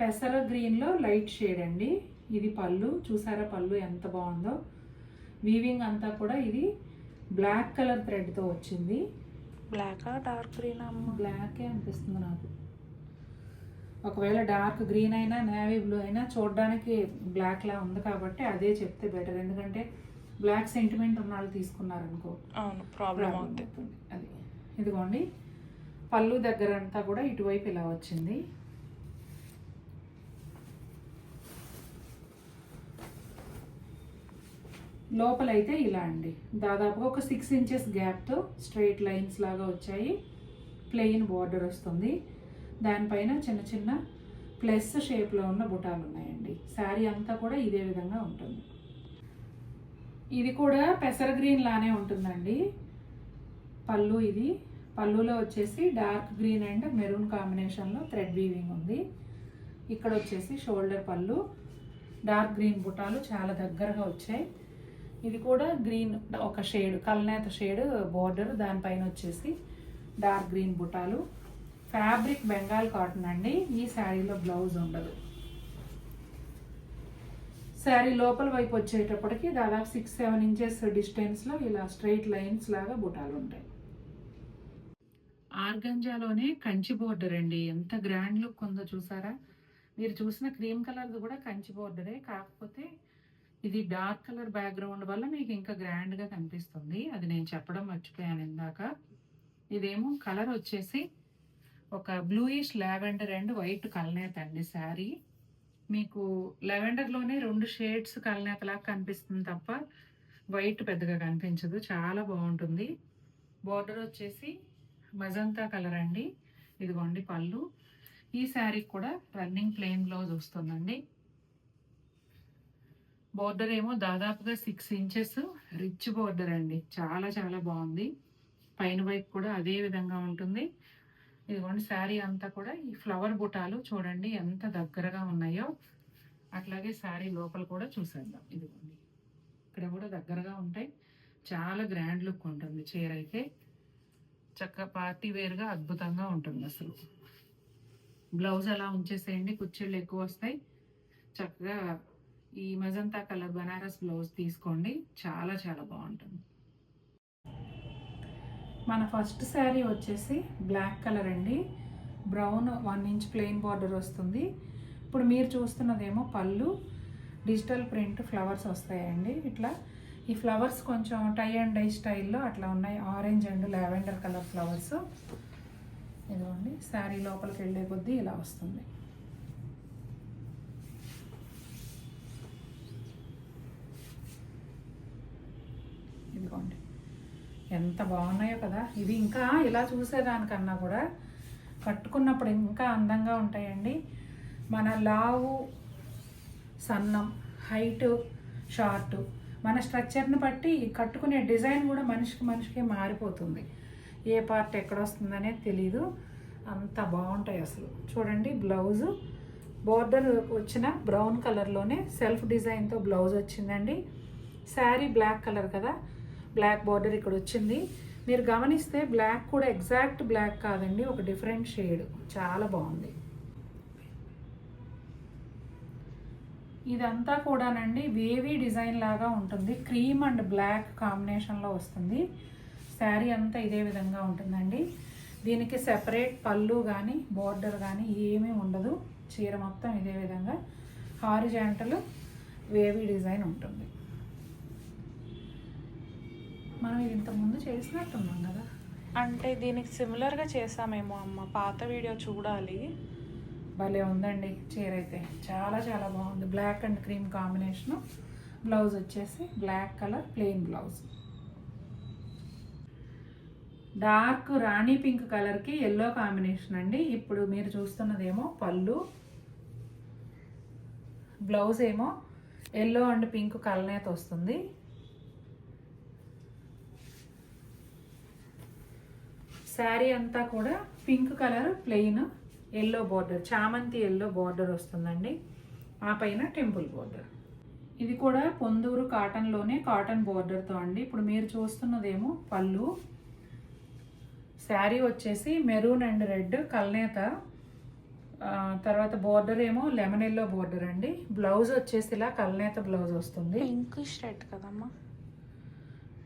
పెసర గ్రీన్లో light shade అండి. ఇది పళ్ళు, చూసారా పళ్ళు ఎంత బాగుందో. వీవింగ్ అంతా కూడా ఇది బ్లాక్ కలర్ థ్రెడ్తో వచ్చింది. బ్లాకా డార్క్ గ్రీన్ అమ్మ? బ్లాకే అనిపిస్తుంది నాకు. ఒకవేళ డార్క్ గ్రీన్ అయినా నేవీ బ్లూ అయినా చూడడానికి బ్లాక్లా ఉంది కాబట్టి అదే చెప్తే బెటర్. ఎందుకంటే బ్లాక్ సెంటిమెంట్ ఉన్న వాళ్ళు తీసుకున్నారనుకో అవును, ప్రాబ్లం అవుతుంది. అది ఇదిగోండి, పళ్ళు దగ్గర అంతా కూడా ఇటువైపు ఇలా వచ్చింది. లోపలైతే ఇలా అండి, దాదాపుగా ఒక 6 ఇంచెస్ గ్యాప్తో స్ట్రైట్ లైన్స్ లాగా వచ్చాయి. ప్లెయిన్ బార్డర్ వస్తుంది. దానిపైన చిన్న చిన్న ప్లస్ షేప్లో ఉన్న బుటాలు ఉన్నాయండి. శారీ అంతా కూడా ఇదే విధంగా ఉంటుంది. ఇది కూడా పెసర గ్రీన్ లానే ఉంటుందండి పళ్ళు. ఇది పళ్ళులో వచ్చేసి డార్క్ గ్రీన్ అండ్ మెరూన్ కాంబినేషన్లో థ్రెడ్ వీవింగ్ ఉంది. ఇక్కడ వచ్చేసి షోల్డర్ పళ్ళు, డార్క్ గ్రీన్ బుటాలు చాలా దగ్గరగా వచ్చాయి. ఇది కూడా గ్రీన్ ఒక షేడ్, కల్నేత షేడ్ బోర్డర్, దానిపైన వచ్చేసి డార్క్ గ్రీన్ బుటాలు. ఫ్యాబ్రిక్ బెంగాల్ కాటన్ అండి. ఈ శారీలో బ్లౌజ్ ఉండదు. శారీ లోపల వైపు వచ్చేటప్పటికి దాదాపు 6-7 ఇంచెస్ డిస్టెన్స్లో ఇలా స్ట్రైట్ లైన్స్ లాగా బుటాలు ఉంటాయి. ఆర్గంజాలోనే కంచి బోర్డర్ అండి. ఎంత గ్రాండ్ లుక్ ఉందో చూసారా. మీరు చూసిన క్రీమ్ కలర్ది కూడా కంచి బోర్డరే, కాకపోతే ఇది డార్క్ కలర్ బ్యాక్గ్రౌండ్ వల్ల మీకు ఇంకా గ్రాండ్గా కనిపిస్తుంది. అది నేను చెప్పడం మర్చిపోయాను ఇందాక. ఇదేమో కలర్ వచ్చేసి ఒక బ్లూయిష్ లావెండర్ అండ్ వైట్ కల్నేత అండి. శారీ మీకు లెవెండర్లోనే 2 షేడ్స్ కల్నేతలాగా కనిపిస్తుంది తప్ప వైట్ పెద్దగా కనిపించదు. చాలా బాగుంటుంది. బోర్డర్ వచ్చేసి మజంతా కలర్ అండి. ఇదిగోండి పళ్ళు. ఈ శారీకి కూడా రన్నింగ్ ప్లెయిన్ బ్లౌజ్ వస్తుందండి. బోర్డర్ ఏమో దాదాపుగా 6 ఇంచెస్ రిచ్ బోర్డర్ అండి. చాలా చాలా బాగుంది. పైన వైపు కూడా అదే విధంగా ఉంటుంది. ఇదిగోండి శారీ అంతా కూడా ఈ ఫ్లవర్ బుటాలు చూడండి ఎంత దగ్గరగా ఉన్నాయో. అట్లాగే శారీ లోపల కూడా చూసేద్దాం. ఇదిగోండి ఇక్కడ కూడా దగ్గరగా ఉంటాయి. చాలా గ్రాండ్ లుక్ ఉంటుంది. చీర అయితే చక్కగా పార్టీ వేర్గా అద్భుతంగా ఉంటుంది. అసలు బ్లౌజ్ అలా ఉంచేసేయండి, కుర్చీళ్ళు ఎక్కువ వస్తాయి. చక్కగా ఈ మజంతా కలర్ బనారస్ బ్లౌజ్ తీసుకోండి, చాలా చాలా బాగుంటుంది. మన ఫస్ట్ శారీ వచ్చేసి బ్లాక్ కలర్ అండి. బ్రౌన్ 1 ఇంచ్ ప్లెయిన్ బార్డర్ వస్తుంది. ఇప్పుడు మీరు చూస్తున్నదేమో పళ్ళు, డిజిటల్ ప్రింట్ ఫ్లవర్స్ వస్తాయండి. ఇట్లా ఈ ఫ్లవర్స్ కొంచెం టై అండ్ డై స్టైల్లో అట్లా ఉన్నాయి. Orange and lavender colour flowers. ఇదిగోండి శారీ లోపలికి వెళ్ళే కొద్దీ ఇలా వస్తుంది. ఇదిగోండి ఎంత బాగున్నాయో కదా. ఇవి ఇంకా ఇలా చూసేదానికన్నా కూడా కట్టుకున్నప్పుడు ఇంకా అందంగా ఉంటాయండి. మన లావు, సన్నం, హైటు, షార్టు, మన స్ట్రక్చర్ని బట్టి కట్టుకునే డిజైన్ కూడా మనిషికి మారిపోతుంది. ఏ పార్ట్ ఎక్కడ వస్తుందనేది తెలీదు. అంత బాగుంటాయి అసలు. చూడండి బ్లౌజు బోర్డర్ వచ్చిన బ్రౌన్ కలర్లోనే సెల్ఫ్ డిజైన్తో బ్లౌజ్ వచ్చిందండి. శారీ బ్లాక్ కలర్ కదా, బ్లాక్ బార్డర్ ఇక్కడ వచ్చింది. మీరు గమనిస్తే బ్లాక్ కూడా ఎగ్జాక్ట్ బ్లాక్ కాదండి, ఒక డిఫరెంట్ షేడ్. చాలా బాగుంది. ఇదంతా కూడానండి వేవీ డిజైన్ లాగా ఉంటుంది. క్రీమ్ అండ్ బ్లాక్ కాంబినేషన్లో వస్తుంది. శారీ అంతా ఇదే విధంగా ఉంటుందండి. దీనికి సెపరేట్ పళ్ళు కానీ బార్డర్ కానీ ఏమీ ఉండదు. చీర మొత్తం ఇదే విధంగా హారిజాంటల్ వేవీ డిజైన్ ఉంటుంది. మనం ఇది ఇంతకుముందు చేసినట్టున్నాం కదా. అంటే దీనికి సిమిలర్గా చేసామేమో అమ్మ, పాత వీడియో చూడాలి. భలే ఉందండి చీర అయితే, చాలా చాలా బాగుంది. Black and cream combination. Blouse వచ్చేసి black colour plain blouse. Dark రాణి పింక్ కలర్కి ఎల్లో కాంబినేషన్ అండి. ఇప్పుడు మీరు చూస్తున్నదేమో పళ్ళు, బ్లౌజ్ ఏమో ఎల్లో అండ్ పింక్ కలనేత వస్తుంది. శారీ అంతా కూడా pink colour plain yellow border, చామంతి ఎల్లో బార్డర్ వస్తుందండి. ఆ పైన టెంపుల్ బార్డర్. ఇది కూడా పొందూరు కాటన్లోనే కాటన్ బార్డర్తో అండి. ఇప్పుడు మీరు చూస్తున్నదేమో పళ్ళు. శారీ వచ్చేసి మెరూన్ అండ్ రెడ్ కల్నేత తర్వాత బోర్డర్ ఏమో లెమన్ ఎల్లో బోర్డర్ అండి. బ్లౌజ్ వచ్చేసి ఇలా కల్నేత బ్లౌజ్ వస్తుంది. పింకిష్ రెడ్ కదమ్మా,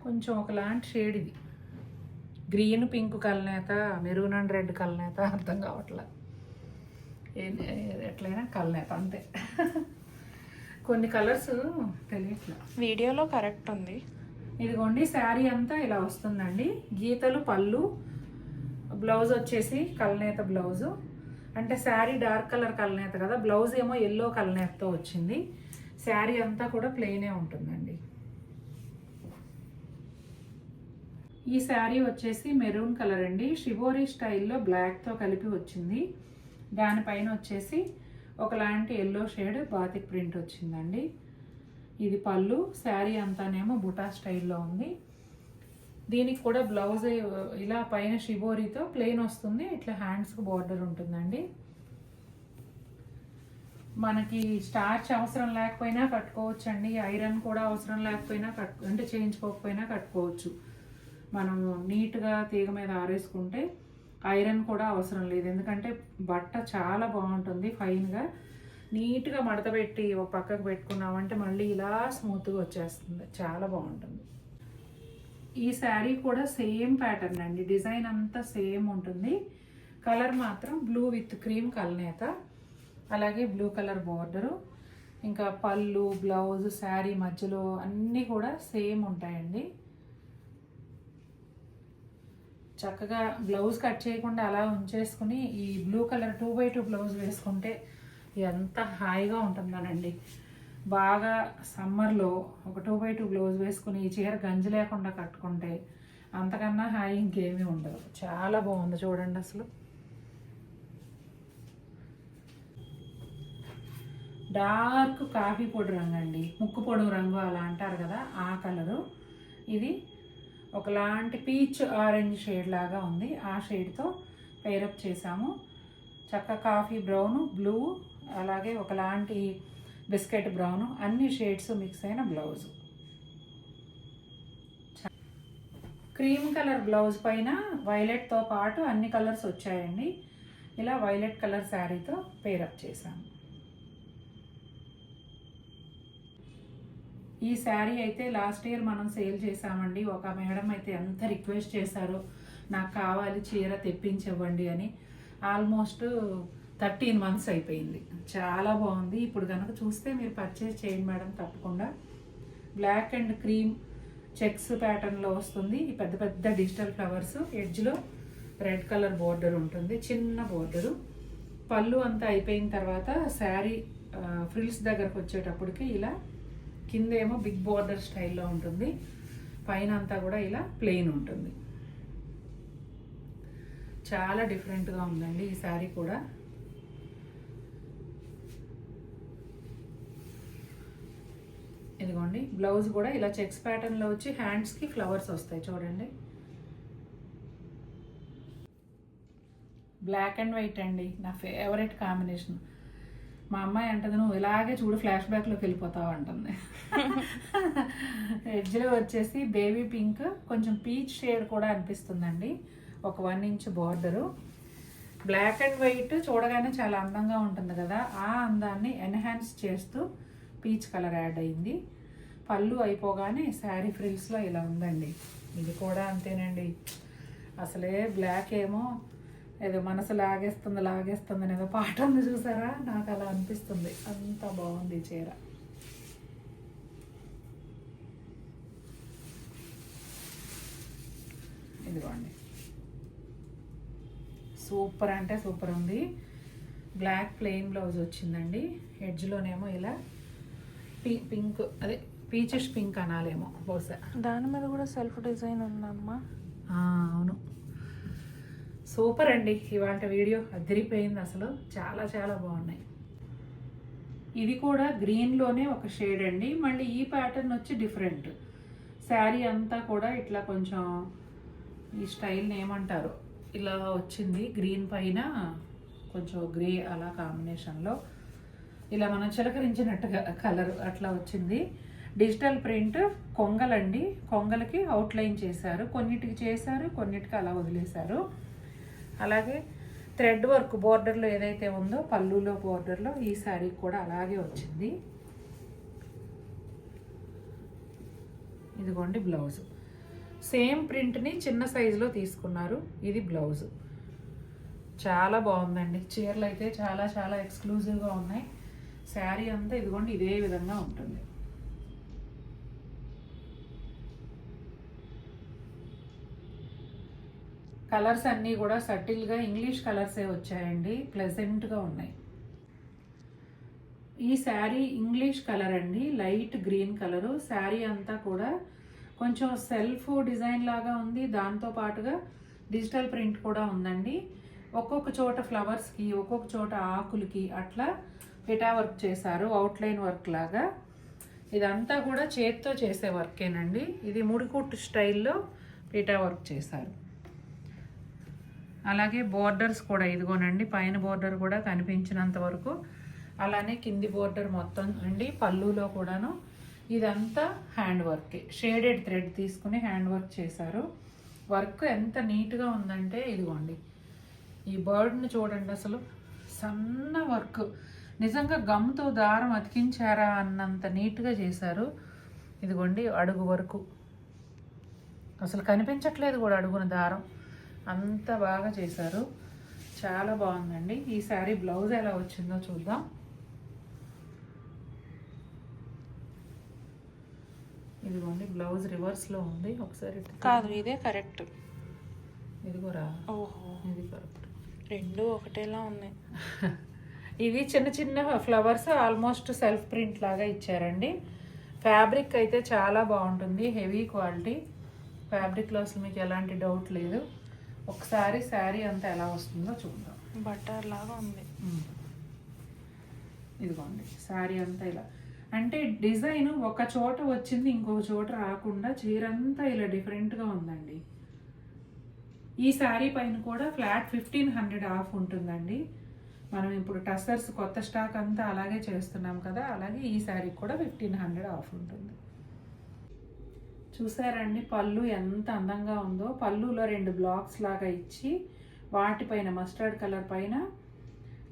కొంచెం ఒకలాంటి షేడ్ ఇది. గ్రీన్ పింక్ కల్నేత, మెరూన్ అండ్ రెడ్ కల్నేత అర్థం కావట్లా. ఎట్లయినా కల్నేత అంతే. కొన్ని కలర్స్ తెలియట్లా. వీడియోలో కరెక్ట్ ఉంది. ఇదిగోండి శారీ అంతా ఇలా వస్తుందండి. గీతలు పళ్ళు, బ్లౌజ్ వచ్చేసి కల్నేత బ్లౌజు. అంటే శారీ డార్క్ కలర్ కల్నేత కదా, బ్లౌజ్ ఏమో ఎల్లో కల్నేతతో వచ్చింది. శారీ అంతా కూడా ప్లెయినే ఉంటుందండి. ఈ శారీ వచ్చేసి మెరూన్ కలర్ అండి. షిబోరి స్టైల్లో బ్లాక్తో కలిపి వచ్చింది. దానిపైన వచ్చేసి ఒకలాంటి ఎల్లో షేడ్ బాతిక్ ప్రింట్ వచ్చిందండి. ఇది పళ్ళు. శారీ అంతానేమో బుటా స్టైల్లో ఉంది. దీనికి కూడా బ్లౌజ్ ఇలా పైన షిబోరితో ప్లెయిన్ వస్తుంది. ఇట్లా హ్యాండ్స్కి బార్డర్ ఉంటుందండి. మనకి స్టార్చ్ అవసరం లేకపోయినా కట్టుకోవచ్చు అండి. ఐరన్ కూడా అవసరం లేకపోయినా అంటే చేయించుకోకపోయినా కట్టుకోవచ్చు. మనం నీట్గా తీగ మీద ఆరేసుకుంటే ఐరన్ కూడా అవసరం లేదు. ఎందుకంటే బట్ట చాలా బాగుంటుంది. ఫైన్గా నీట్గా మడత పెట్టి ఒక పక్కకు పెట్టుకున్నామంటే మళ్ళీ ఇలా స్మూత్గా వచ్చేస్తుంది. చాలా బాగుంటుంది. ఈ శారీ కూడా సేమ్ ప్యాటర్న్ అండి. డిజైన్ అంతా సేమ్ ఉంటుంది. కలర్ మాత్రం బ్లూ విత్ క్రీమ్ కల్నేత, అలాగే బ్లూ కలర్ బార్డరు, ఇంకా పళ్ళు, బ్లౌజ్, శారీ మధ్యలో అన్నీ కూడా సేమ్ ఉంటాయండి. చక్కగా బ్లౌజ్ కట్ చేయకుండా అలా ఉంచేసుకుని ఈ బ్లూ కలర్ 2x2 బ్లౌజ్ వేసుకుంటే ఎంత హాయిగా ఉంటుందనండి. బాగా సమ్మర్లో ఒక 2x2 బ్లౌజ్ వేసుకుని ఈ చీర గంజి లేకుండా కట్టుకుంటే అంతకన్నా హాయి ఇంకేమీ ఉండదు. చాలా బాగుంది చూడండి. అసలు డార్క్ కాఫీ పొడి రంగు అండి, ముక్కు పొడుగు రంగు అలా అంటారు కదా, ఆ కలరు. ఇది ఒకలాంటి పీచ్ ఆరెంజ్ షేడ్ లాగా ఉంది. ఆ షేడ్తో పేరప్ చేసాము. చక్క కాఫీ బ్రౌను, బ్లూ, అలాగే ఒకలాంటి బిస్కెట్ బ్రౌను, అన్ని షేడ్స్ మిక్స్ అయిన బ్లౌజ్. క్రీమ్ కలర్ బ్లౌజ్ పైన వైలెట్తో పాటు అన్ని కలర్స్ వచ్చాయండి. ఇలా వైలెట్ కలర్ శారీతో పేరప్ చేశాము. ఈ శారీ అయితే లాస్ట్ ఇయర్ మనం సేల్ చేసామండి. ఒక మేడం అయితే ఎంత రిక్వెస్ట్ చేశారో నాకు కావాలి చీర తెప్పించివ్వండి అని. ఆల్మోస్ట్ 13 months అయిపోయింది. చాలా బాగుంది. ఇప్పుడు కనుక చూస్తే మీరు పర్చేస్ చేయండి మేడం తప్పకుండా. బ్లాక్ అండ్ క్రీమ్ చెక్స్ ప్యాటర్న్లో వస్తుంది. ఈ పెద్ద పెద్ద డిజిటల్ ఫ్లవర్స్, ఎడ్జ్లో రెడ్ కలర్ బోర్డర్ ఉంటుంది, చిన్న బోర్డరు. పళ్ళు అంతా అయిపోయిన తర్వాత శారీ ఫ్రిల్స్ దగ్గరకు వచ్చేటప్పటికి ఇలా కింద ఏమో బిగ్ బోర్డర్ స్టైల్లో ఉంటుంది, పైన అంతా కూడా ఇలా ప్లెయిన్ ఉంటుంది. చాలా డిఫరెంట్గా ఉందండి ఈ శారీ కూడా. ఇదిగోండి బ్లౌజ్ కూడా ఇలా చెక్స్ ప్యాటర్న్లో వచ్చి హ్యాండ్స్కి ఫ్లవర్స్ వస్తాయి చూడండి. బ్లాక్ అండ్ వైట్ అండి, నా ఫేవరెట్ కాంబినేషన్. మా అమ్మాయి అంటది నువ్వు ఇలాగే చూడు ఫ్లాష్ బ్యాక్లోకి వెళ్ళిపోతావు అంటుంది. ఎడ్జ్లో వచ్చేసి బేబీ పింక్, కొంచెం పీచ్ షేడ్ కూడా అనిపిస్తుందండి. ఒక 1 inch border. Black and white చూడగానే చాలా అందంగా ఉంటుంది కదా, ఆ అందాన్ని ఎన్హాన్స్ చేస్తూ పీచ్ కలర్ యాడ్ అయింది. పళ్ళు అయిపోగానే శారీ ఫ్రిల్స్లో ఇలా ఉందండి. ఇది కూడా అంతేనండి. అసలే బ్లాక్ ఏమో ఏదో మనసు లాగేస్తుంది లాగేస్తుంది ఏదో పాట ఉంది చూసారా, నాకు అలా అనిపిస్తుంది. అంత బాగుంది ఈ చీర. ఇదిగోండి సూపర్ అంటే సూపర్ ఉంది. బ్లాక్ ప్లెయిన్ బ్లౌజ్ వచ్చిందండి. ఎడ్జ్లోనేమో ఇలా పింక్, అదే పీచెస్ పింక్ అనాలేమో బహుశా. దాని మీద కూడా సెల్ఫ్ డిజైన్ ఉందమ్మా. అవును, సూపర్ అండి. ఇవాళ వీడియో అదిరిపోయింది అసలు. చాలా చాలా బాగున్నాయి. ఇది కూడా గ్రీన్లోనే ఒక షేడ్ అండి. మళ్ళీ ఈ ప్యాటర్న్ వచ్చి డిఫరెంట్. శారీ అంతా కూడా ఇట్లా కొంచెం ఈ స్టైల్ని ఏమంటారు ఇలా వచ్చింది. గ్రీన్ పైన కొంచెం గ్రే అలా కాంబినేషన్లో ఇలా మనం చిలకరించినట్టుగా కలర్ అట్లా వచ్చింది. డిజిటల్ ప్రింట్ కొంగలండి. కొంగలకి అవుట్లైన్ చేశారు, కొన్నిటికి చేశారు, కొన్నిటికి అలా వదిలేశారు. అలాగే థ్రెడ్ వర్క్ బోర్డర్లో ఏదైతే ఉందో పళ్ళులో బోర్డర్లో ఈ శారీ కూడా అలాగే వచ్చింది. ఇదిగోండి బ్లౌజ్, సేమ్ ప్రింట్ని చిన్న సైజులో తీసుకున్నారు. ఇది బ్లౌజ్. చాలా బాగుందండి. చీరలు అయితే చాలా చాలా ఎక్స్క్లూజివ్గా ఉన్నాయి. శారీ అంతా ఇదిగోండి ఇదే విధంగా ఉంటుంది. కలర్స్ అన్నీ కూడా సటిల్గా ఇంగ్లీష్ కలర్సే వచ్చాయండి, ప్లెజెంట్గా ఉన్నాయి. ఈ శారీ ఇంగ్లీష్ కలర్ అండి, లైట్ గ్రీన్ కలరు. శారీ అంతా కూడా కొంచెం సెల్ఫ్ డిజైన్ లాగా ఉంది, దాంతో పాటుగా డిజిటల్ ప్రింట్ కూడా ఉందండి. ఒక్కొక్క చోట ఫ్లవర్స్కి, ఒక్కొక్క చోట ఆకులకి అట్లా పిటా వర్క్ చేశారు, అవుట్లైన్ వర్క్ లాగా. ఇదంతా కూడా చేత్తో చేసే వర్కేనండి. ఇది ముడికుట్టు స్టైల్లో పిటా వర్క్ చేశారు. అలాగే బోర్డర్స్ కూడా ఇదిగోనండి, పైన బోర్డర్ కూడా కనిపించినంత వరకు, అలానే కింది బోర్డర్ మొత్తం అండి. పళ్ళులో కూడాను ఇదంతా హ్యాండ్ వర్కే, షేడెడ్ థ్రెడ్ తీసుకుని హ్యాండ్ వర్క్ చేశారు. వర్క్ ఎంత నీట్గా ఉందంటే ఇదిగోండి, ఈ బర్డ్ని చూడండి, అసలు సన్న వర్క్, నిజంగా గమ్తో దారం అతికించారా అన్నంత నీట్గా చేశారు. ఇదిగోండి అడుగు వరకు అసలు కనిపించట్లేదు కూడా అడుగున దారం, అంత బాగా చేశారు. చాలా బాగుందండి. ఈ శారీ బ్లౌజ్ ఎలా వచ్చిందో చూద్దాం. ఇదిగోండి బ్లౌజ్ రివర్స్లో ఉంది. ఒకసారి కాదు, ఇదే కరెక్ట్. ఇదిగోరా, ఓహో, ఇది కరెక్ట్. రెండు ఒకటేలా ఉన్నాయి. ఇవి చిన్న చిన్న ఫ్లవర్స్ ఆల్మోస్ట్ సెల్ఫ్ ప్రింట్ లాగా ఇచ్చారండి. ఫ్యాబ్రిక్ అయితే చాలా బాగుంటుంది, హెవీ క్వాలిటీ ఫ్యాబ్రిక్లో అసలు మీకు ఎలాంటి డౌట్ లేదు. ఒకసారి శారీ అంతా ఎలా వస్తుందో చూద్దాం. బటర్ లాగా ఉంది. ఇదిగోండి శారీ అంతా ఇలా, అంటే డిజైన్ ఒక చోట వచ్చింది ఇంకొక చోట రాకుండా చీరంతా ఇలా డిఫరెంట్గా ఉందండి. ఈ శారీ పైన కూడా ఫ్లాట్ 1500 ఆఫ్ ఉంటుందండి. మనం ఇప్పుడు టసర్స్ కొత్త స్టాక్ అంతా అలాగే చేస్తున్నాం కదా, అలాగే ఈ శారీకి కూడా 1500 ఆఫ్ ఉంటుంది. చూసారండి పళ్ళు ఎంత అందంగా ఉందో. పళ్ళులో 2 బ్లాక్స్ లాగా ఇచ్చి వాటిపైన మస్టర్డ్ కలర్ పైన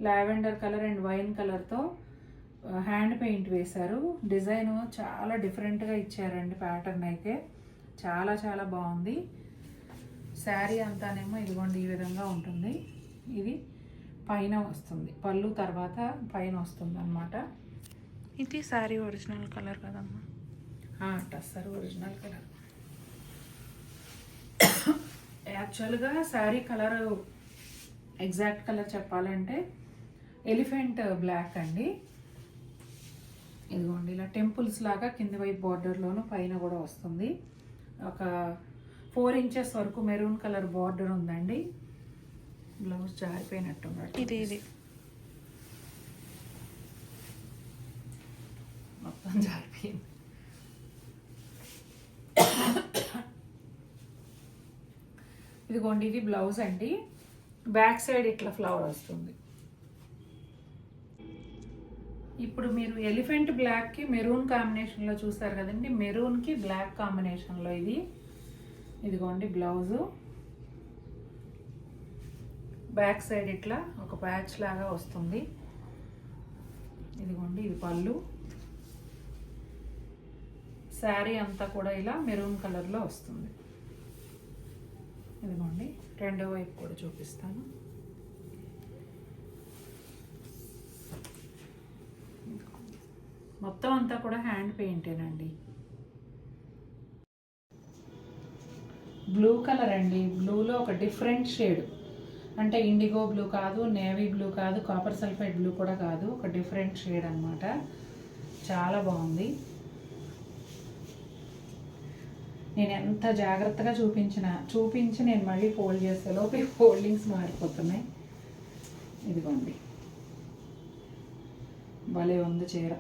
లావెండర్ కలర్ అండ్ వైన్ కలర్తో హ్యాండ్ పెయింట్ వేశారు. డిజైన్ చాలా డిఫరెంట్గా ఇచ్చారండి. ప్యాటర్న్ అయితే చాలా చాలా బాగుంది. శారీ అంతానేమో ఇదిగోండి ఈ విధంగా ఉంటుంది. ఇది పైన వస్తుంది, పళ్ళు తర్వాత పైన వస్తుంది అన్నమాట. ఇది శారీ ఒరిజినల్ కలర్ కదమ్మా? Tussar original colour. యాక్చువల్గా శారీ కలర్ ఎగ్జాక్ట్ కలర్ చెప్పాలంటే ఎలిఫెంట్ బ్లాక్ అండి. ఇదిగోండి ఇలా టెంపుల్స్ లాగా కింది వైపు బార్డర్లోను పైన కూడా వస్తుంది. ఒక 4 ఇంచెస్ వరకు మెరూన్ కలర్ బార్డర్ ఉందండి. బ్లౌజ్ జారిపోయినట్టున్నాడు. ఇది మొత్తం జారిపోయింది. ఇదిగోండి ఇది బ్లౌజ్ అండి. బ్యాక్ సైడ్ ఇట్లా ఫ్లవర్ వస్తుంది. ఇప్పుడు మీరు ఎలిఫెంట్ బ్లాక్కి మెరూన్ కాంబినేషన్లో చూసారు కదండి, మెరూన్కి బ్లాక్ కాంబినేషన్లో ఇది. ఇదిగోండి బ్లౌజు. బ్యాక్ సైడ్ ఇట్లా ఒక ప్యాచ్ లాగా వస్తుంది. ఇదిగోండి ఇది పళ్ళు. శారీ అంతా కూడా ఇలా మెరూన్ కలర్లో వస్తుంది. ఇదిగోండి రెండో వైపు కూడా చూపిస్తాను. మొత్తం అంతా కూడా హ్యాండ్ పెయింటేనండి. బ్లూ కలర్ అండి. బ్లూలో ఒక డిఫరెంట్ షేడ్, అంటే ఇండిగో బ్లూ కాదు, నేవీ బ్లూ కాదు, కాపర్ సల్ఫైడ్ బ్లూ కూడా కాదు, ఒక డిఫరెంట్ షేడ్ అన్నమాట. చాలా బాగుంది. నేను ఎంత జాగ్రత్తగా చూపించి నేను మళ్ళీ ఫోల్డ్ చేసేలోపు ఫోల్డింగ్స్ మారిపోతున్నాయి. ఇదిగోండి భలే ఉంది చీర.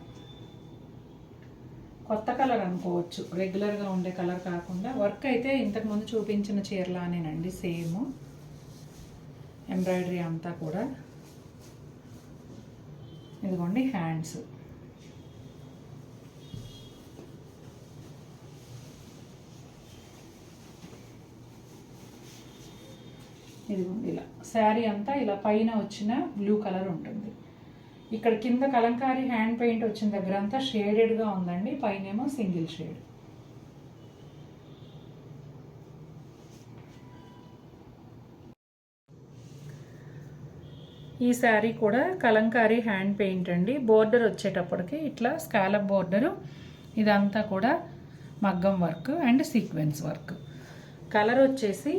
కొత్త కలర్ అనుకోవచ్చు, రెగ్యులర్గా ఉండే కలర్ కాకుండా. వర్క్ అయితే ఇంతకుముందు చూపించిన చీరలానేనండి, సేమ్ ఎంబ్రాయిడరీ అంతా కూడా. ఇదిగోండి హ్యాండ్స్. ఇదిగోండి ఇలా శారీ అంతా ఇలా పైన వచ్చిన బ్లూ కలర్ ఉంటుంది. ఇక్కడ కింద కలంకారీ హ్యాండ్ పెయింట్ వచ్చిన దగ్గర అంతా షేడెడ్గా ఉందండి, పైనేమో సింగిల్ షేడ్. ఈ శారీ కూడా కలంకారీ హ్యాండ్ పెయింట్ అండి. బోర్డర్ వచ్చేటప్పటికి ఇట్లా స్కాలప్ బోర్డరు, ఇదంతా కూడా మగ్గం work and sequence work. Colour వచ్చేసి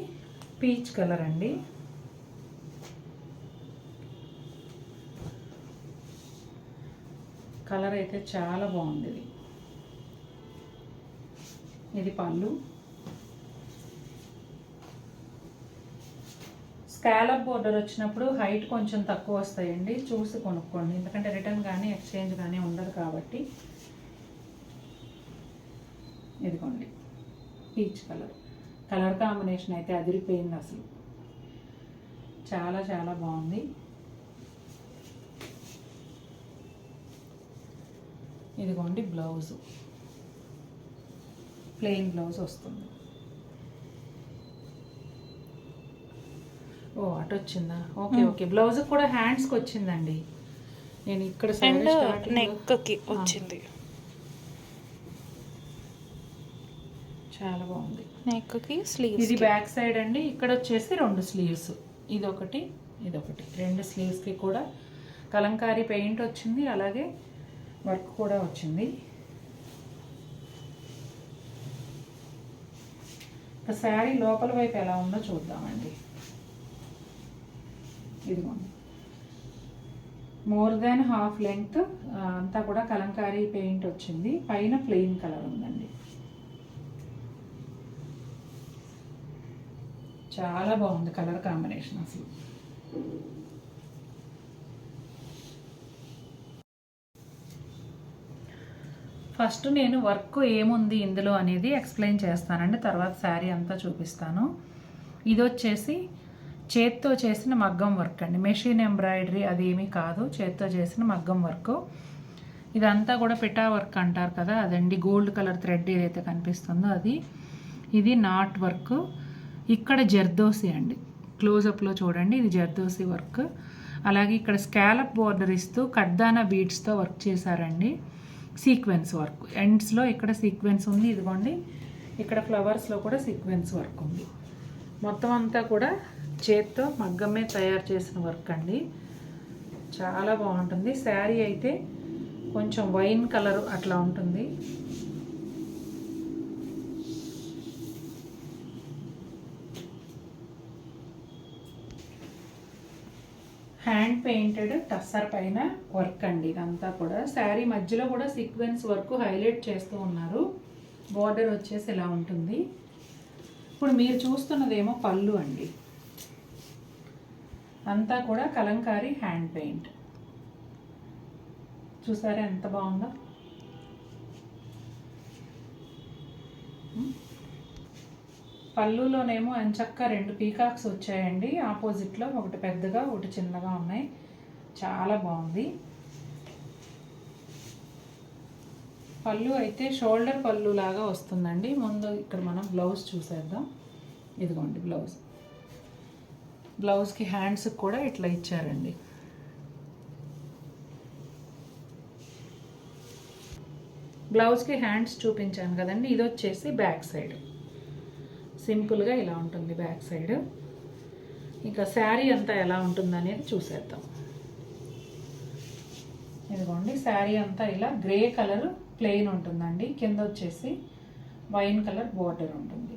పీచ్ కలర్ అండి. కలర్ అయితే చాలా బాగుంది. ఇది పళ్ళు. స్కాలప్ బోర్డర్ వచ్చినప్పుడు హైట్ కొంచెం తక్కువ వస్తాయండి, చూసి కొనుక్కోండి, ఎందుకంటే రిటర్న్ కానీ ఎక్స్చేంజ్ కానీ ఉండదు కాబట్టి. ఇదిగోండి పీచ్ కలర్. కలర్ కాంబినేషన్ అయితే అదిరిపోయింది అసలు, చాలా చాలా బాగుంది. ఇదిగోండి బ్లౌజు, ప్లెయిన్ బ్లౌజ్ వస్తుంది. ఓ అటు వచ్చిందా? Okay okay. బ్లౌజ్ కూడా హ్యాండ్స్కి వచ్చిందండి. నేను ఇక్కడ నెక్కి వచ్చింది, చాలా బాగుంది. నెక్కి స్లీవ్స్. ఇది బ్యాక్ సైడ్ అండి. ఇక్కడ వచ్చేసి 2 స్లీవ్స్, ఇదొకటి ఇదొకటి. 2 స్లీవ్స్కి కూడా కలంకారీ పెయింట్ వచ్చింది, అలాగే వర్క్ కూడా వచ్చింది. శారీ లోపల వైపు ఎలా ఉందో చూద్దామండి. ఇదిగోండి మోర్ దాన్ హాఫ్ లెంగ్త్ అంతా కూడా కలంకారీ పెయింట్ వచ్చింది, పైన ప్లెయిన్ కలర్ ఉందండి. చాలా బాగుంది కలర్ కాంబినేషన్ అసలు. ఫస్ట్ నేను వర్క్ ఏముంది ఇందులో అనేది ఎక్స్ప్లెయిన్ చేస్తానండి, తర్వాత శారీ అంతా చూపిస్తాను. ఇది వచ్చేసి చేత్తో చేసిన మగ్గం వర్క్ అండి, మెషిన్ ఎంబ్రాయిడరీ అదేమీ కాదు, చేత్తో చేసిన మగ్గం వర్క్. ఇదంతా కూడా పిటా వర్క్ అంటారు కదా, అదండి. గోల్డ్ కలర్ థ్రెడ్ ఏదైతే కనిపిస్తుందో అది. ఇది నాట్ వర్క్. ఇక్కడ జర్దోసి అండి, క్లోజప్లో చూడండి, ఇది జర్దోసి వర్క్. అలాగే ఇక్కడ స్కాలప్ బోర్డర్ ఇస్తూ కడ్దానా బీడ్స్తో వర్క్ చేశారండి. సీక్వెన్స్ వర్క్ ఎండ్స్లో ఇక్కడ సీక్వెన్స్ ఉంది. ఇదిగోండి ఇక్కడ ఫ్లవర్స్లో కూడా సీక్వెన్స్ వర్క్ ఉంది. మొత్తం అంతా కూడా చేత్తో మగ్గమే తయారు చేసిన వర్క్ అండి, చాలా బాగుంటుంది. శారీ అయితే కొంచెం వైన్ కలర్ అట్లా ఉంటుంది. హ్యాండ్ పెయింటెడ్ టస్సర్ పైన వర్క్ అండి ఇదంతా కూడా. శారీ మధ్యలో కూడా సీక్వెన్స్ వర్క్ హైలైట్ చేస్తూ ఉన్నారు. బార్డర్ వచ్చేసి ఇలా ఉంటుంది. ఇప్పుడు మీరు చూస్తున్నదేమో పళ్ళు అండి, అంతా కూడా కలంకారీ హ్యాండ్ పెయింట్. చూసారా ఎంత బాగుందో. పళ్ళులోనేమో ఎంచక్క 2 పీకాక్స్ వచ్చాయండి, ఆపోజిట్లో ఒకటి పెద్దగా ఒకటి చిన్నగా ఉన్నాయి, చాలా బాగుంది. పళ్ళు అయితే షోల్డర్ పళ్ళు లాగా వస్తుందండి. ముందు ఇక్కడ మనం బ్లౌజ్ చూసేద్దాం. ఇదిగోండి బ్లౌజ్. బ్లౌజ్కి హ్యాండ్స్కి కూడా ఇట్లా ఇచ్చారండి. బ్లౌజ్కి హ్యాండ్స్ చూపించాను కదండి, ఇది వచ్చేసి బ్యాక్ సైడ్. సింపుల్గా ఇలా ఉంటుంది బ్యాక్ సైడ్. ఇంకా శారీ అంతా ఎలా ఉంటుందనేది చూసేద్దాం. ఇదిగోండి శారీ అంతా ఇలా గ్రే కలర్ ప్లెయిన్ ఉంటుందండి, కింద వచ్చేసి వైన్ కలర్ బోర్డర్ ఉంటుంది.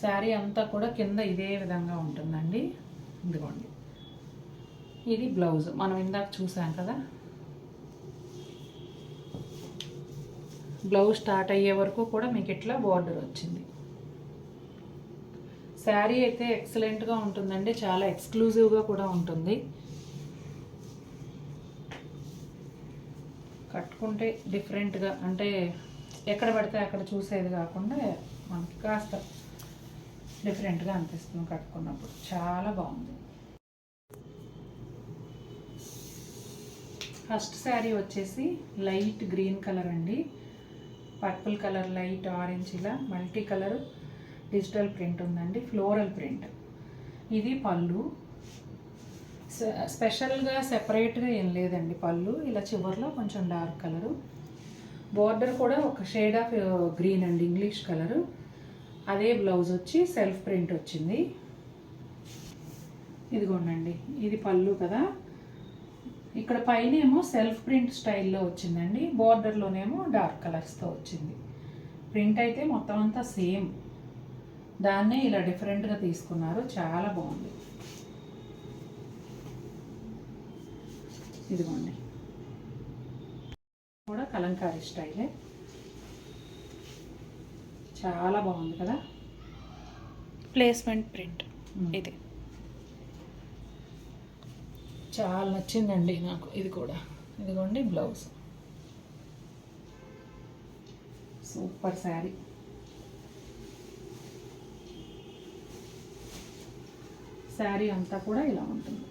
శారీ అంతా కూడా కింద ఇదే విధంగా ఉంటుందండి. ఇదిగోండి ఇది బ్లౌజ్, మనం ఇందాక చూసాం కదా. బ్లౌజ్ స్టార్ట్ అయ్యే వరకు కూడా మీకు ఇట్లా బోర్డర్ వచ్చింది. శారీ అయితే ఎక్సలెంట్గా ఉంటుందండి, చాలా ఎక్స్క్లూజివ్గా కూడా ఉంటుంది. కట్టుకుంటే డిఫరెంట్గా, అంటే ఎక్కడ పడితే అక్కడ చూసేది కాకుండా మనకి కాస్త డిఫరెంట్గా అనిపిస్తుంది కట్టుకున్నప్పుడు. చాలా బాగుంది. ఫస్ట్ శారీ వచ్చేసి లైట్ గ్రీన్ కలర్ అండి, పర్పుల్ కలర్, లైట్ ఆరెంజ్, ఇలా మల్టీ కలర్ డిజిటల్ ప్రింట్ ఉందండి, ఫ్లోరల్ ప్రింట్. ఇది పళ్ళు. స్పెషల్గా సెపరేట్గా ఏం లేదండి పళ్ళు. ఇలా చివర్లో కొంచెం డార్క్ కలరు. బోర్డర్ కూడా ఒక షేడ్ ఆఫ్ గ్రీన్ అండి, ఇంగ్లీష్ కలరు. అదే బ్లౌజ్ వచ్చి సెల్ఫ్ ప్రింట్ వచ్చింది. ఇదిగోండి, ఇది పళ్ళు కదా. ఇక్కడ పైన ఏమో సెల్ఫ్ ప్రింట్ స్టైల్లో వచ్చిందండి, బోర్డర్లోనేమో డార్క్ కలర్స్తో వచ్చింది. ప్రింట్ అయితే మొత్తం అంతా సేమ్, దాన్నే ఇలా డిఫరెంట్గా తీసుకున్నారు. చాలా బాగుంది. ఇదిగోండి, కూడా కలంకారీ స్టైలే, చాలా బాగుంది కదా. ప్లేస్మెంట్ ప్రింట్ ఇది చాలా నచ్చిందండి నాకు. ఇది కూడా ఇదిగోండి బ్లౌజ్, సూపర్ శారీ. శారీ అంతా కూడా ఇలా ఉంటుంది.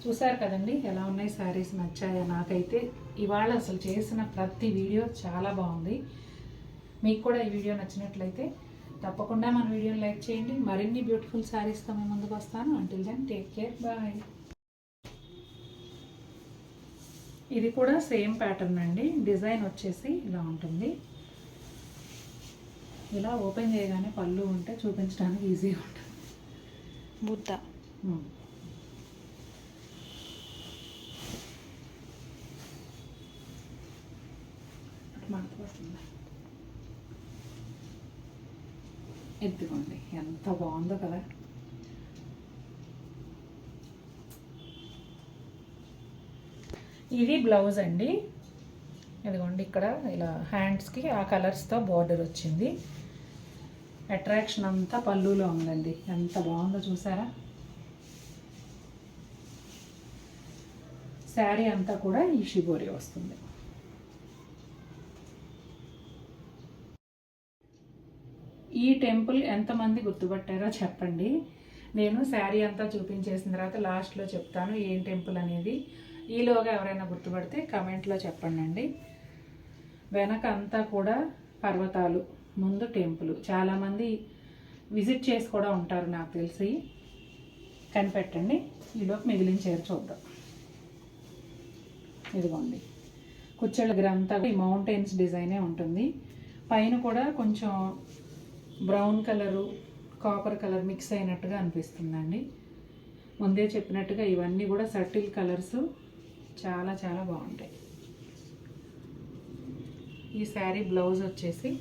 చూసారు కదండి ఎలా ఉన్నాయి శారీస్, నచ్చాయా? నాకైతే ఇవాళ అసలు చేసిన ప్రతి వీడియో చాలా బాగుంది. మీకు కూడా ఈ వీడియో నచ్చినట్లయితే తప్పకుండా మన వీడియోని లైక్ చేయండి. మరిన్ని బ్యూటిఫుల్ శారీస్తో మేము ముందుకు వస్తాను. Until then take care, bye. ఇది కూడా సేమ్ ప్యాటర్న్ అండి. డిజైన్ వచ్చేసి ఇలా ఉంటుంది. ఇలా ఓపెన్ చేయగానే పళ్ళు ఉంటే చూపించడానికి ఈజీగా ఉంటుంది. బుట్ట మాట్లాడుతుంది. ఎత్తుకోండి, ఎంత బాగుందో కదా. ఇది బ్లౌజ్ అండి. ఇదిగోండి, ఇక్కడ ఇలా హ్యాండ్స్కి ఆ కలర్స్తో బార్డర్ వచ్చింది. అట్రాక్షన్ అంతా పళ్ళులో ఉందండి. ఎంత బాగుందో చూసారా. శారీ అంతా కూడా ఈ షిబోరి వస్తుంది. ఈ టెంపుల్ ఎంతమంది గుర్తుపట్టారో చెప్పండి. నేను శారీ అంతా చూపించేసిన తర్వాత లాస్ట్లో చెప్తాను ఏం టెంపుల్ అనేది. ఈలోగా ఎవరైనా గుర్తుపడితే కమెంట్లో చెప్పండి. వెనక అంతా కూడా పర్వతాలు, ముందు టెంపుల్. చాలామంది విజిట్ చేసి కూడా ఉంటారు నాకు తెలిసి. కనిపెట్టండి, ఈలోపు మిగిలించేరు చూద్దాం. ఇదిగోండి, కుచ్చెళ్ళ దగ్గర అంతా ఈ మౌంటైన్స్ డిజైనే ఉంటుంది. పైన కూడా కొంచెం brown colour, copper colour mix అయినట్టుగా అనిపిస్తుందండి. ముందే చెప్పినట్టుగా ఇవన్నీ కూడా సటిల్ కలర్స్, చాలా చాలా బాగుంటాయి. ఈ శారీ బ్లౌజ్ వచ్చేసి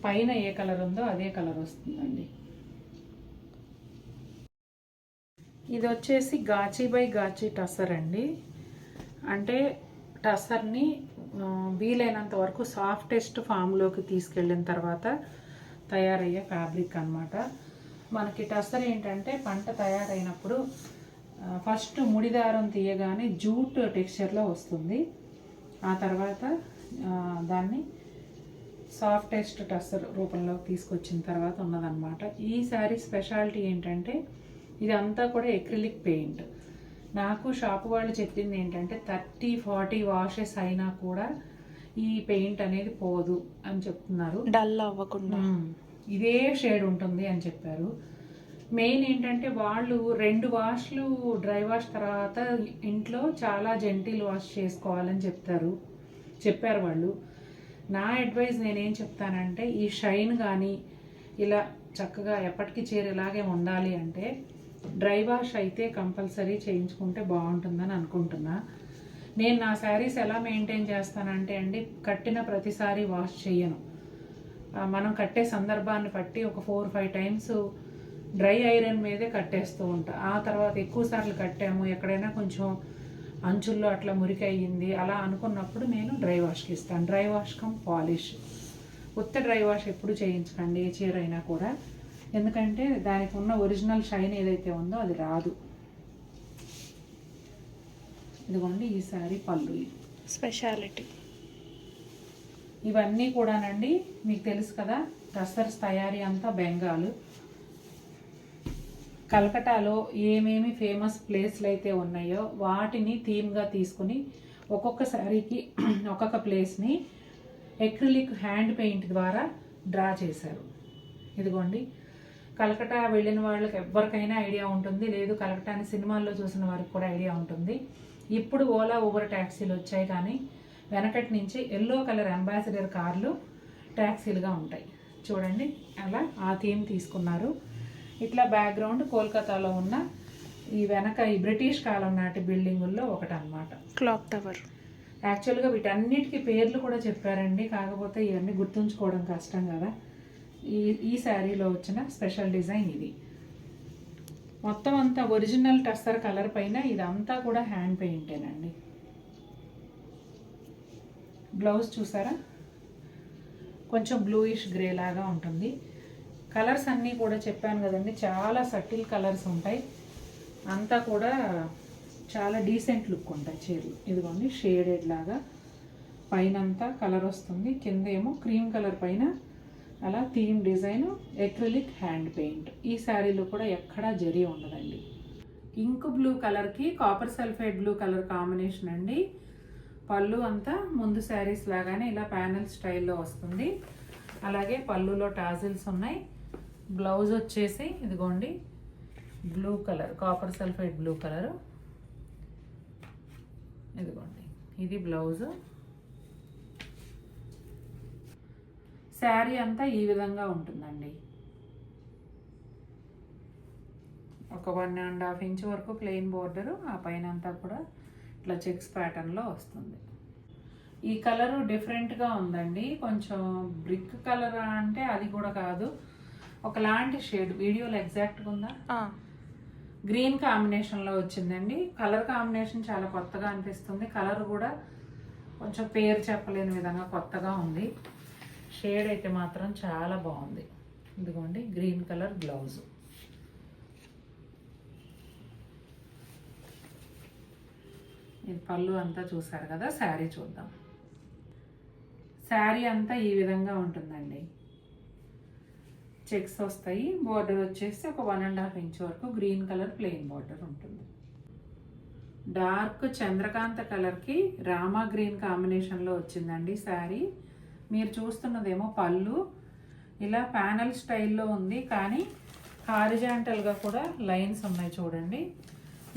పైన ఏ కలర్ ఉందో అదే కలర్ వస్తుందండి. ఇది వచ్చేసి గాచి బై గాచి టసర్ అండి. అంటే టసర్ని వీలైనంత వరకు సాఫ్టెస్ట్ ఫామ్లోకి తీసుకెళ్ళిన తర్వాత తయారయ్యే ఫ్యాబ్రిక్ అన్నమాట. మనకి టసర్ ఏంటంటే పంట తయారైనప్పుడు ఫస్ట్ ముడిదారం తీయగానే జూట్ టెక్స్చర్లో వస్తుంది. ఆ తర్వాత దాన్ని సాఫ్టెస్ట్ టసర్ రూపంలోకి తీసుకొచ్చిన తర్వాత ఉన్నదన్నమాట. ఈ శారీ స్పెషాలిటీ ఏంటంటే ఇదంతా కూడా ఎక్రిలిక్ పెయింట్. నాకు షాపు వాళ్ళు చెప్పింది ఏంటంటే 30-40 వాషెస్ అయినా కూడా ఈ పెయింట్ అనేది పోదు అని చెప్తున్నారు. డల్ అవ్వకుండా ఇదే షేడ్ ఉంటుంది అని చెప్పారు. మెయిన్ ఏంటంటే వాళ్ళు 2 వాష్లు డ్రై వాష్ తర్వాత ఇంట్లో చాలా జెంటిల్ వాష్ చేసుకోవాలని చెప్పారు వాళ్ళు. నా అడ్వైజ్ నేనేం చెప్తానంటే ఈ షైన్ కానీ ఇలా చక్కగా ఎప్పటికీ ఇలాగే ఉండాలి అంటే డ్రై వాష్ అయితే కంపల్సరీ చేయించుకుంటే బాగుంటుందని అనుకుంటున్నా. నేను నా శారీస్ ఎలా మెయింటైన్ చేస్తానంటే అండి, కట్టిన ప్రతిసారి వాష్ చేయను. మనం కట్టే సందర్భాన్ని బట్టి ఒక 4-5 టైమ్స్ డ్రై ఐరన్ మీదే కట్టేస్తూ ఉంటా. ఆ తర్వాత ఎక్కువ సార్లు కట్టాము, ఎక్కడైనా కొంచెం అంచుల్లో అట్లా మురికి అయ్యింది అలా అనుకున్నప్పుడు నేను డ్రై వాష్కి ఇస్తాను. Dry wash come polish. కొత్త డ్రై వాష్ ఎప్పుడు చేయించకండి ఏ చీర అయినా కూడా, ఎందుకంటే దానికి ఉన్న ఒరిజినల్ షైన్ ఏదైతే ఉందో అది రాదు. ఇదిగోండి ఈ శారీ పళ్ళు స్పెషాలిటీ. ఇవన్నీ కూడానండి మీకు తెలుసు కదా, టసర్స్ తయారీ అంతా బెంగాల్. కలకటాలో ఏమేమి ఫేమస్ ప్లేస్లు అయితే ఉన్నాయో వాటిని థీమ్గా తీసుకుని ఒక్కొక్క శారీకి ఒక్కొక్క ప్లేస్ని ఎక్రిలిక్ హ్యాండ్ పెయింట్ ద్వారా డ్రా చేశారు. ఇదిగోండి, కలకటా వెళ్ళిన వాళ్ళకి ఎవరికైనా ఐడియా ఉంటుంది, లేదు కలకటాని సినిమాల్లో చూసిన వారికి కూడా ఐడియా ఉంటుంది. ఇప్పుడు ఓలా ఊబర్ ట్యాక్సీలు వచ్చాయి, కానీ వెనకటి నుంచి ఎల్లో కలర్ అంబాసిడర్ కార్లు ట్యాక్సీలుగా ఉంటాయి. చూడండి, అలా ఆ థీమ్ తీసుకున్నారు. ఇట్లా బ్యాక్గ్రౌండ్ కోల్కతాలో ఉన్న ఈ వెనక ఈ బ్రిటిష్ కాలం నాటి బిల్డింగుల్లో ఒకటి అన్నమాట, క్లాక్ టవర్. యాక్చువల్గా వీటన్నిటికీ పేర్లు కూడా చెప్పారండి, కాకపోతే ఇవన్నీ గుర్తుంచుకోవడం కష్టం కదా. ఈ శారీలో వచ్చిన స్పెషల్ డిజైన్ ఇది. మొత్తం అంతా ఒరిజినల్ టస్సర్ కలర్ పైన ఇదంతా కూడా హ్యాండ్ పెయింటేనండి. బ్లౌజ్ చూసారా, కొంచెం బ్లూయిష్ గ్రే లాగా ఉంటుంది. కలర్స్ అన్నీ కూడా చెప్పాను కదండి, చాలా సటిల్ కలర్స్ ఉంటాయి, అంతా కూడా చాలా డీసెంట్ లుక్ ఉంటాయి చీరలు. ఇదిగోండి, షేడెడ్ లాగా పైన అంతా కలర్ వస్తుంది, కింద ఏమో క్రీమ్ కలర్ పైన అలా theme design, acrylic hand paint. ఈ శారీలో కూడా ఎక్కడా జరీ ఉండదండి. ఇంక్ బ్లూ కలర్కి copper sulphide blue colour combination అండి. పళ్ళు అంతా ముందు శారీస్ లాగానే ఇలా ప్యానల్ స్టైల్లో వస్తుంది. అలాగే పళ్ళులో టాజిల్స్ ఉన్నాయి. బ్లౌజ్ వచ్చేసి ఇదిగోండి blue colour, copper sulphide blue colour. ఇదిగోండి, ఇది బ్లౌజ్. శారీ అంతా ఈ విధంగా ఉంటుందండి. ఒక 1.5 ఇంచ్ వరకు ప్లెయిన్ బోర్డరు, ఆ పైన అంతా కూడా ఇట్లా చెక్స్ ప్యాటర్న్లో వస్తుంది. ఈ కలరు డిఫరెంట్గా ఉందండి, కొంచెం బ్రిక్ కలర్ అంటే అది కూడా కాదు, ఒకలాంటి షేడ్. వీడియోలో ఎగ్జాక్ట్గా ఉందా, గ్రీన్ కాంబినేషన్లో వచ్చిందండి. కలర్ కాంబినేషన్ చాలా కొత్తగా అనిపిస్తుంది. కలర్ కూడా కొంచెం పేరు చెప్పలేని విధంగా కొత్తగా ఉంది. షేడ్ అయితే మాత్రం చాలా బాగుంది. ఇదిగోండి, గ్రీన్ కలర్ బ్లౌజ్. ఇది పళ్ళు అంతా చూసారు కదా. శారీ చూద్దాం. శారీ అంతా ఈ విధంగా ఉంటుందండి, చెక్స్ వస్తాయి. బోర్డర్ వచ్చేసి ఒక 1.5 ఇంచ్ వరకు గ్రీన్ కలర్ ప్లెయిన్ బోర్డర్ ఉంటుంది. డార్క్ చంద్రకాంత కలర్కి రామా గ్రీన్ కాంబినేషన్లో వచ్చిందండి శారీ. మీరు చూస్తున్నదేమో పళ్ళు, ఇలా ప్యానల్ స్టైల్లో ఉంది, కానీ హారిజాంటల్గా కూడా లైన్స్ ఉన్నాయి చూడండి.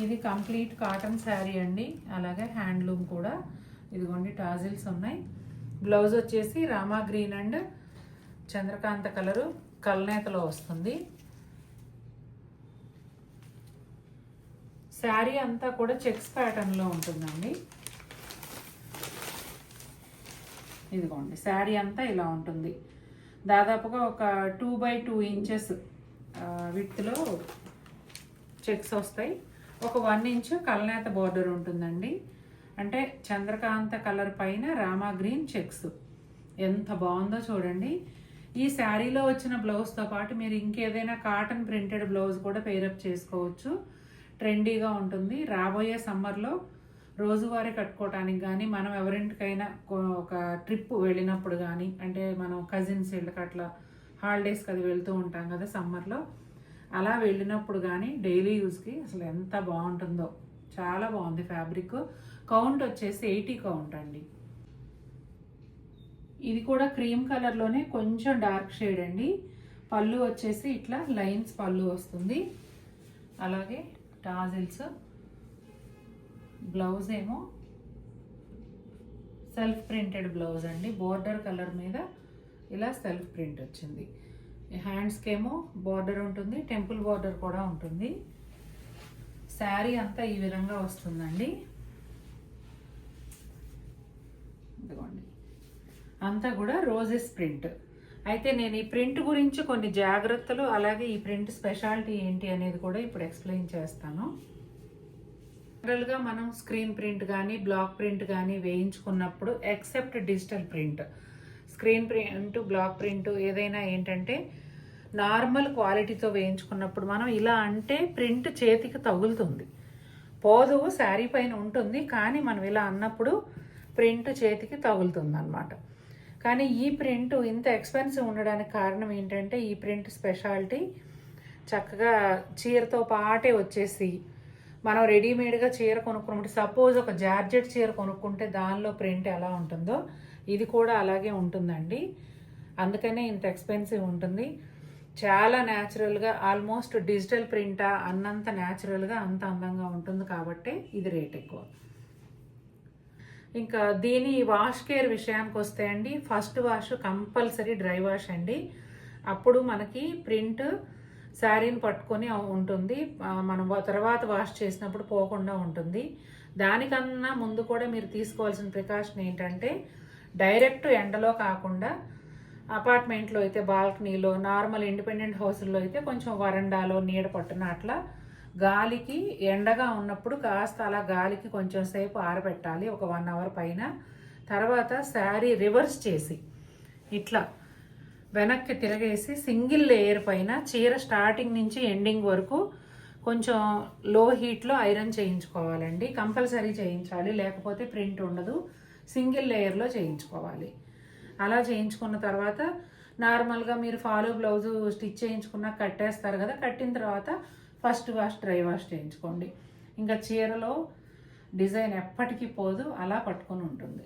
ఇది కంప్లీట్ కాటన్ శారీ అండి. అలాగే హ్యాండ్లూమ్ కూడా. ఇదిగోండి, టాజిల్స్ ఉన్నాయి. బ్లౌజ్ వచ్చేసి రామా గ్రీన్ అండ్ చంద్రకాంత కలరు కల్నేతలో వస్తుంది. శారీ అంతా కూడా చెక్స్ ప్యాటర్న్లో ఉంటుందండి. ఇదిగోండి, శారీ అంతా ఇలా ఉంటుంది. దాదాపుగా ఒక 2x2 ఇంచెస్ విడ్త్లో చెక్స్ వస్తాయి. ఒక 1 ఇంచ్ కల్నేత బోర్డర్ ఉంటుందండి. అంటే చంద్రకాంత కలర్ పైన రామా గ్రీన్ చెక్స్. ఎంత బాగుందో చూడండి. ఈ శారీలో వచ్చిన బ్లౌజ్తో పాటు మీరు ఇంకేదైనా కాటన్ ప్రింటెడ్ బ్లౌజ్ కూడా పేరప్ చేసుకోవచ్చు. ట్రెండీగా ఉంటుంది. రాబోయే సమ్మర్లో రోజువారీ కట్టుకోవటానికి కానీ, మనం ఎవరింటికైనా ఒక ట్రిప్ వెళ్ళినప్పుడు కానీ, అంటే మనం కజిన్స్ ఇళ్ళకి అట్లా హాలిడేస్కి అది వెళ్తూ ఉంటాం కదా సమ్మర్లో, అలా వెళ్ళినప్పుడు కానీ డైలీ యూజ్కి అసలు ఎంత బాగుంటుందో. చాలా బాగుంది ఫ్యాబ్రిక్. కౌంట్ వచ్చేసి 80 కౌంట్ అండి. ఇది కూడా క్రీమ్ కలర్లోనే కొంచెం డార్క్ షేడ్ అండి. పళ్ళు వచ్చేసి ఇట్లా లైన్స్ పళ్ళు వస్తుంది. అలాగే టాజిల్స్. బ్లౌజ్ ఏమో సెల్ఫ్ ప్రింటెడ్ బ్లౌజ్ అండి. బోర్డర్ కలర్ మీద ఇలా సెల్ఫ్ ప్రింట్ వచ్చింది. హ్యాండ్స్కి ఏమో బోర్డర్ ఉంటుంది, టెంపుల్ బోర్డర్ కూడా ఉంటుంది. శారీ అంతా ఈ విధంగా వస్తుందండి. ఇదిగోండి, అంతా కూడా రోజెస్ ప్రింట్. అయితే నేను ఈ ప్రింట్ గురించి కొన్ని జాగ్రత్తలు, అలాగే ఈ ప్రింట్ స్పెషాలిటీ ఏంటి అనేది కూడా ఇప్పుడు ఎక్స్ప్లెయిన్ చేస్తాను. జనరల్గా మనం స్క్రీన్ ప్రింట్ కానీ బ్లాక్ ప్రింట్ కానీ వేయించుకున్నప్పుడు, except digital print, screen print block print ఏదైనా ఏంటంటే నార్మల్ క్వాలిటీతో వేయించుకున్నప్పుడు మనం ఇలా అంటే ప్రింట్ చేతికి తగులుతుంది, పోదు, శారీ పైన ఉంటుంది, కానీ మనం ఇలా అన్నప్పుడు ప్రింట్ చేతికి తగులుతుంది అన్నమాట. కానీ ఈ ప్రింట్ ఇంత ఎక్స్పెన్సివ్ ఉండడానికి కారణం ఏంటంటే ఈ ప్రింట్ స్పెషాలిటీ చక్కగా చీరతో పాటే వచ్చేసి, మనం రెడీమేడ్గా చీర కొనుక్కున్నప్పుడు సపోజ్ ఒక జార్జెట్ చీర కొనుక్కుంటే దానిలో ప్రింట్ ఎలా ఉంటుందో ఇది కూడా అలాగే ఉంటుందండి, అందుకనే ఇంత ఎక్స్పెన్సివ్ ఉంటుంది. చాలా న్యాచురల్గా, ఆల్మోస్ట్ డిజిటల్ ప్రింటా అన్నంత న్యాచురల్గా అంత అందంగా ఉంటుంది కాబట్టి ఇది రేట్ ఎక్కువ. ఇంకా దీని వాష్ కేర్ విషయానికి వస్తే అండి, first wash compulsory dry wash అండి. అప్పుడు మనకి ప్రింట్ శారీని పట్టుకొని ఉంటుంది, మనం తర్వాత వాష్ చేసినప్పుడు పోకుండా ఉంటుంది. దానికన్నా ముందు కూడా మీరు తీసుకోవాల్సిన ప్రికాషన్ ఏంటంటే, డైరెక్ట్ ఎండలో కాకుండా అపార్ట్మెంట్లో అయితే బాల్కనీలో, నార్మల్ ఇండిపెండెంట్ హౌస్లో అయితే కొంచెం వరండాలో నీడ పట్టున అట్లా గాలికి, ఎండగా ఉన్నప్పుడు కాస్త అలా గాలికి కొంచెం సేపు ఆరబెట్టాలి, ఒక 1 అవర్ పైన. తర్వాత శారీ రివర్స్ చేసి ఇట్లా వెనక్కి తిరగేసి సింగిల్ లేయర్ పైన చీర స్టార్టింగ్ నుంచి ఎండింగ్ వరకు కొంచెం లో హీట్లో ఐరన్ చేయించుకోవాలండి, కంపల్సరీ చేయించాలి, లేకపోతే ప్రింట్ ఉండదు. సింగిల్ లేయర్లో చేయించుకోవాలి. అలా చేయించుకున్న తర్వాత నార్మల్గా మీరు ఫాలో బ్లౌజు స్టిచ్ చేయించుకున్నా కట్టేస్తారు కదా, కట్టిన తర్వాత ఫస్ట్ వాష్ డ్రై వాష్ చేయించుకోండి. ఇంకా చీరలో డిజైన్ ఎప్పటికీ పోదు, అలా పట్టుకొని ఉంటుంది.